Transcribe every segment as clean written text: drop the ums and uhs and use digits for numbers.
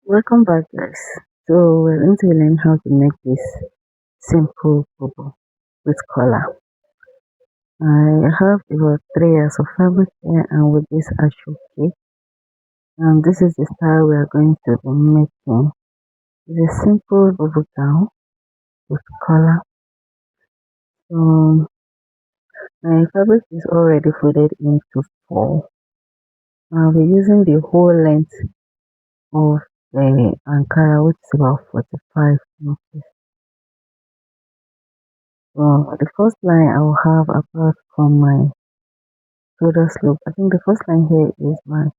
Welcome back, guys. So we're going to learn how to make this simple bubble with color. I have about 3 years of fabric here, and with this ashoke, and this is the style we are going to be making. It's a simple bubble gown with color. So my fabric is already folded into four. I'll be using the whole length of the Ankara, which is about 45 inches. So the first line I will have apart from my shoulder slope. I think the first line here is my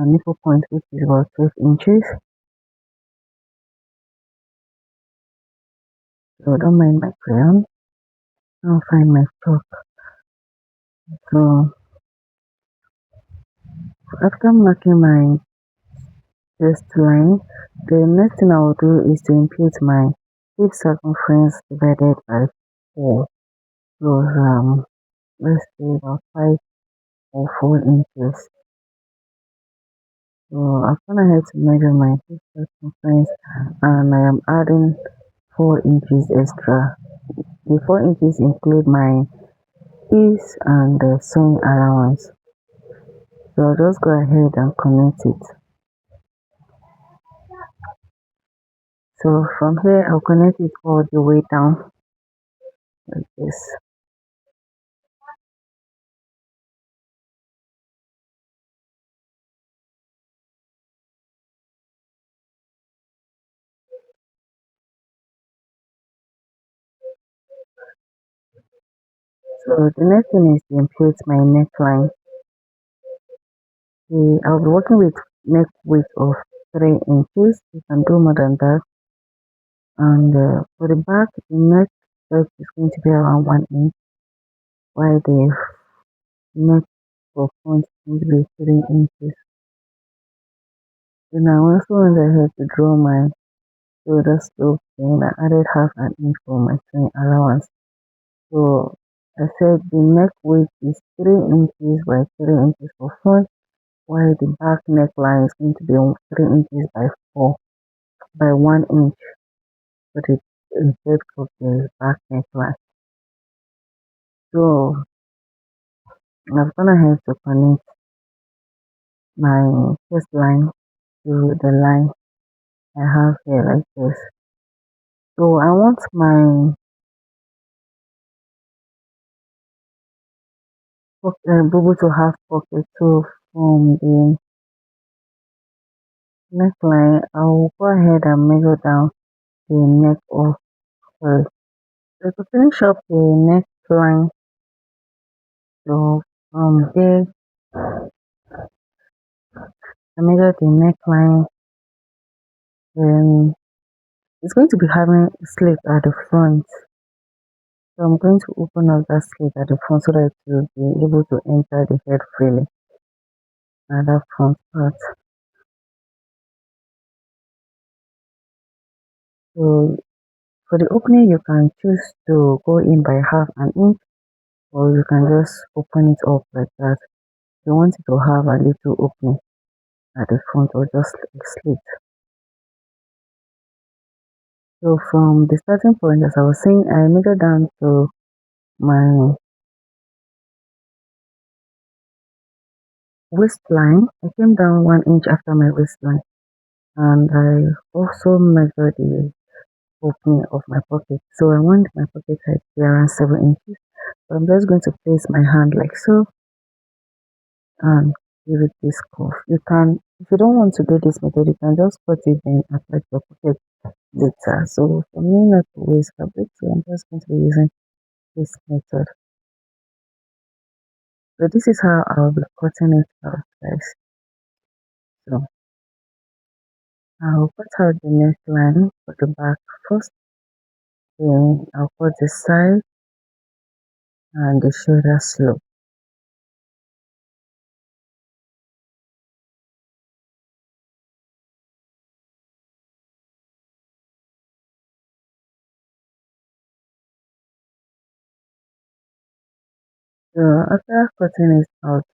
nipple point, which is about 12 inches. So don't mind my crayon. I'll find my chalk. So after marking my chest line, the next thing I will do is to impute my hip circumference divided by 4 plus let's say about 5 or 4 inches. So I've gone ahead to measure my hip circumference, and I am adding 4 inches extra. The 4 inches include my ease and the sewing allowance. So I'll just go ahead and connect it. So from here I'll connect it all the way down like this. So the next thing is to impute my neckline. I'll be working with neck width of 3 inches. You can do more than that. And for the back, the neck depth is going to be around 1 inch, while the neck for front is going to be 3 inches. Then I also went ahead to draw my shoulder slope, then I added half an inch for my sewing allowance. So I said the neck width is 3 inches by 3 inches for front, while the back neckline is going to be 3 inches by 4 by 1 inch for the depth of the back neckline. So I've gone ahead to connect my chest line to the line I have here like this. So I want my bubble to have pocket. So from the neckline, I'll go ahead and measure down the neck of first. So to finish up the neckline, so from there, I measure the neckline, then it's going to be having a slit at the front. So I'm going to open up that slit at the front so that it will be able to enter the head freely at that front part. So for the opening, you can choose to go in by half an inch, or you can just open it up like that. You want it to have a little opening at the front or just a slit. So from the starting point, as I was saying, I measured down to my waistline. I came down 1 inch after my waistline, and I also measured the opening of my pocket. So I want my pocket height to be around 7 inches. So I'm just going to place my hand like so and give it this curve. You can, if you don't want to do this method, you can just cut it then attach your pocket later. So for me not to waste fabric, so I'm just going to be using this method. So this is how I'll be cutting it out, guys. So I'll cut out the neckline for the back first, then I'll cut the side and the shoulder slope. So after cutting it out,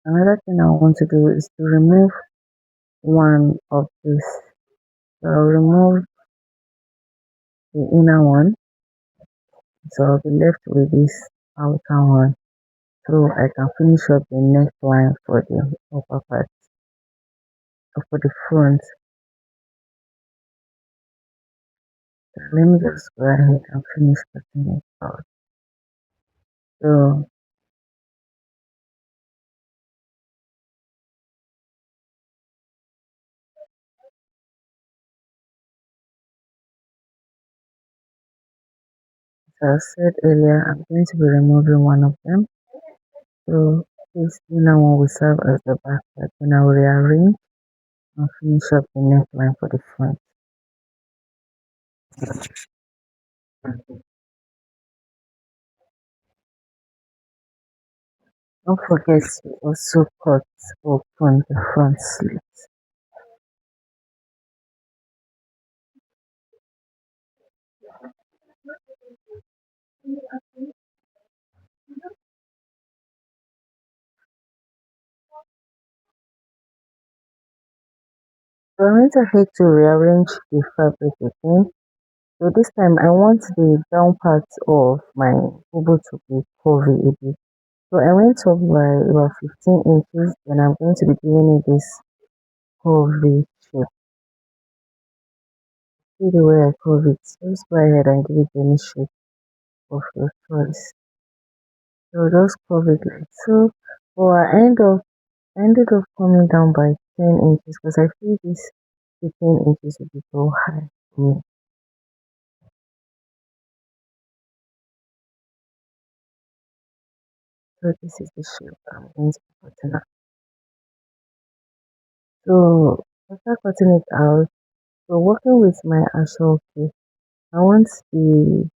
another thing I want to do is to remove one of this. So I'll remove the inner one. So I'll be left with this outer one. So I can finish up the neckline for the upper part or for the front. So let me just go ahead and finish cutting it out. So as I said earlier, I'm going to be removing one of them. So this inner one will serve as the back part. Then I will rearrange and finish up the neckline for the front. Don't forget to also cut open the front slit. So I went ahead to rearrange the fabric again. So this time I want the down part of my bubble to be curvy a bit. So I went up by about 15 inches and I'm going to be giving it this curvy shape. See the way I curve it. Just go ahead and give it any shape of your choice. So just curve it like so. But I ended up coming down by 10 inches because I feel this 15 inches would be so high for me. So this is the shape I'm going to be cutting out. So after cutting it out, so working with my actual cake, I want the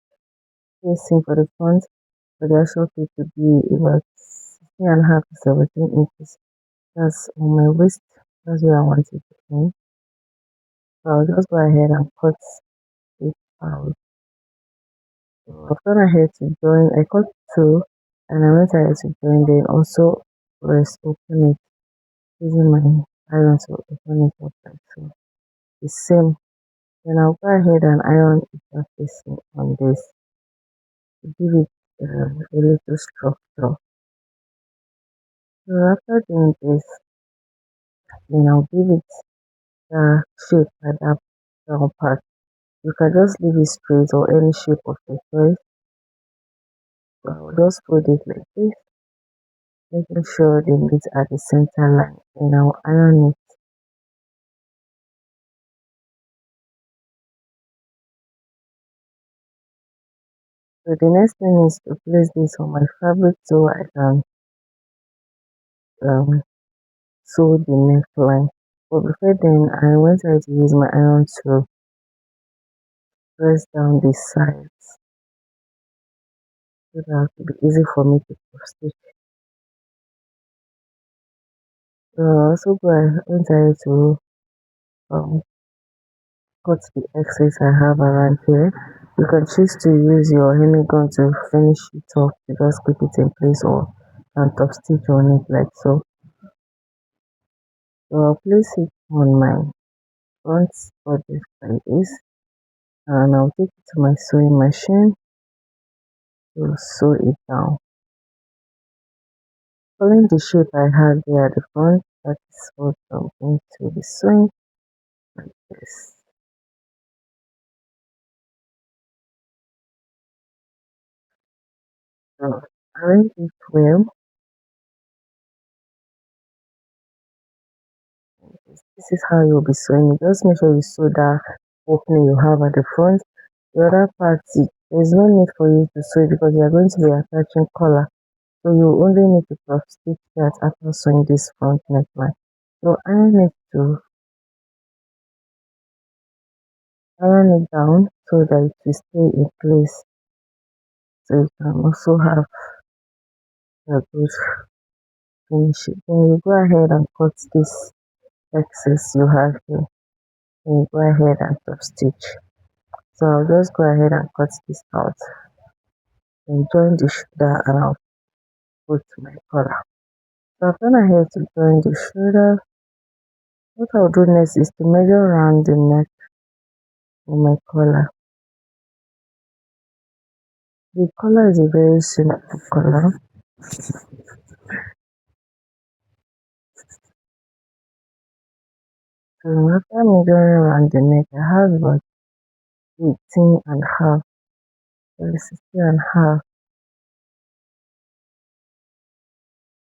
facing for the front for the actual cake to be about 16 and a half to 17 inches. That's on my waist. That's where I want it to be. So I'll just go ahead and cut it out. So I've gone ahead to join. I cut two and I went ahead to join, then also press open it using my iron to open it up like so. The same. Then I'll go ahead and iron it facing on this to give it a little structure. So after doing this, then I'll give it the shape at that down part. You can just leave it straight or any shape of your choice. So I'll just fold it like this, making sure they meet at the center line. And I'll iron it. So the next thing is to place this on my fabric so I can um, sew the neckline. But before then, I went ahead to use my iron to press down the sides so that it will be easy for me to stitch. So I also went ahead to um, cut the excess I have around here. You can choose to use your hemming gun to finish it off to just keep it in place or and top stitch on it like so. So I'll place it on my front bodice like this and I'll take it to my sewing machine to sew it down. Following the shape I had there at the front, that is what I'm going to be sewing like this. So arrange it well. This is how you'll be sewing. Just make sure you sew that opening you have at the front. The other part, there's no need for you to sew it because you are going to be attaching collar. So you only need to cross stitch that after sewing this front neckline. So iron it down so that it will stay in place. So you can also have a good finish. Then you go ahead and cut this excess you have here. Then you go ahead and top stitch. So I'll just go ahead and cut this out. Then join the shoulder and I'll put my collar. So I've gone ahead to join the shoulder What I'll do next is to measure around the neck for my collar. The collar is a very simple collar. So after measuring around the neck, I have about 18 and a half, sorry, 16 and a half.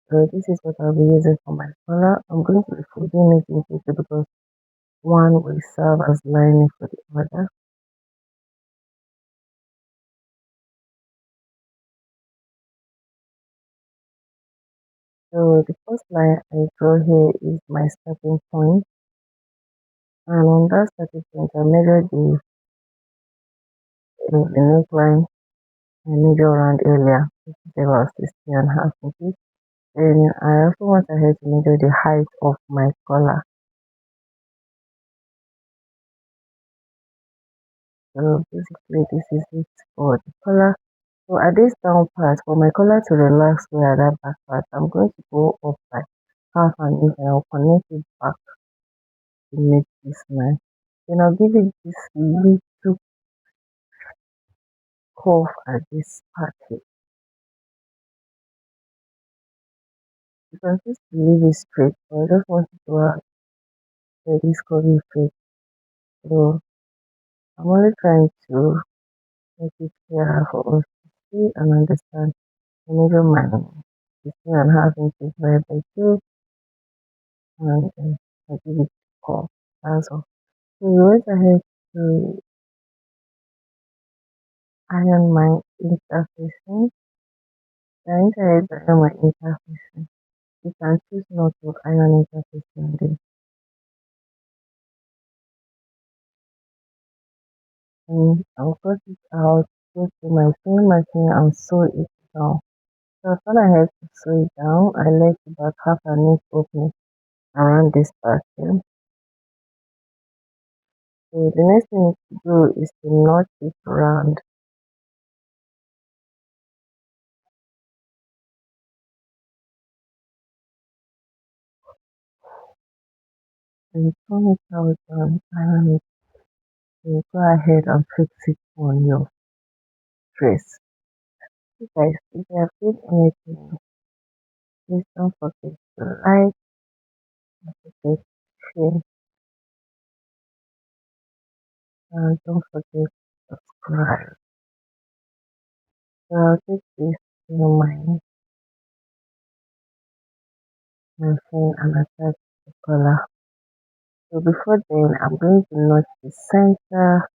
So this is what I'll be using for my collar. I'm going to be folding it into two because one will serve as lining for the other. So the first line I draw here is my starting point, and on that starting point I measure the neckline I measure around earlier, which is about 16 and a half inches. Then I also want ahead to measure the height of my collar. So basically this is it for the collar. So at this down part, for my collar to relax where that back part, I'm going to go up by half an inch and I'll connect it back to make this line. Then I'll give it this little curve at this part here. You can just leave it straight, but I just want it to have this curvy straight. So I'm only trying to make it clearer for us to see and understand. I measure my 16 and a half inches by 2 and I give it a curve. That's all. So we went ahead to iron my interfacing. The internet to iron my interfacing. You can choose not to iron interfacing this. And I'll cut it out, go to my sewing machine and sew it down. So when I had to sew it down, I left about half an inch opening around this part here. So the next thing to do is to knot it around and turn it out and iron it. So go ahead and fix it on your dress. So guys, if you have did anything, please don't forget to like, don't forget to share, and don't forget to subscribe. So I'll take this to my machine and attach the collar. So before then, I'm going to notch the center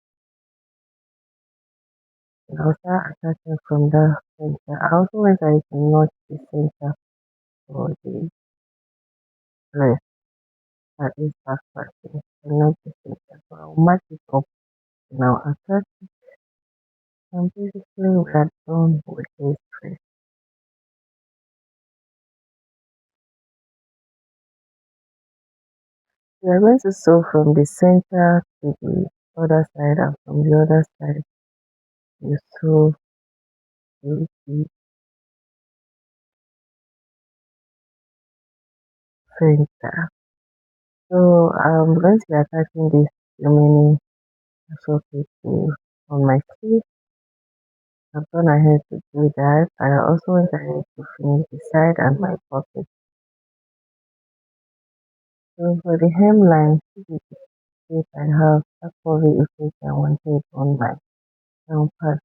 and I'll start attaching from the center. I also want I to notch the center for the dress at this back part here. So not the center. So I'll match it up and I'll attach it. And basically we are done with this dress. We are going to sew from the center to the other side and from the other side you sew to the center. So I'm going to be attaching this remaining socket on my sleeve. I've gone ahead to do that. I also went ahead to finish the side and my pocket. So for the hemline, this is the shape I have actually effect I wanted on my down part.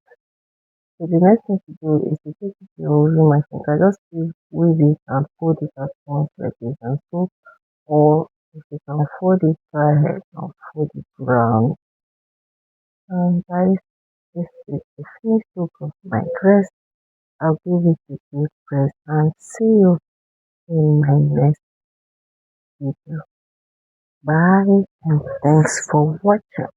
So the next thing to do is to take it to your weaving machine. I just weave it and fold it at once like this and so, or if you can fold it, go ahead and fold it round. And guys, this is the finished look of my dress. I'll give it a good press and see you in my next video. Bye and thanks for watching.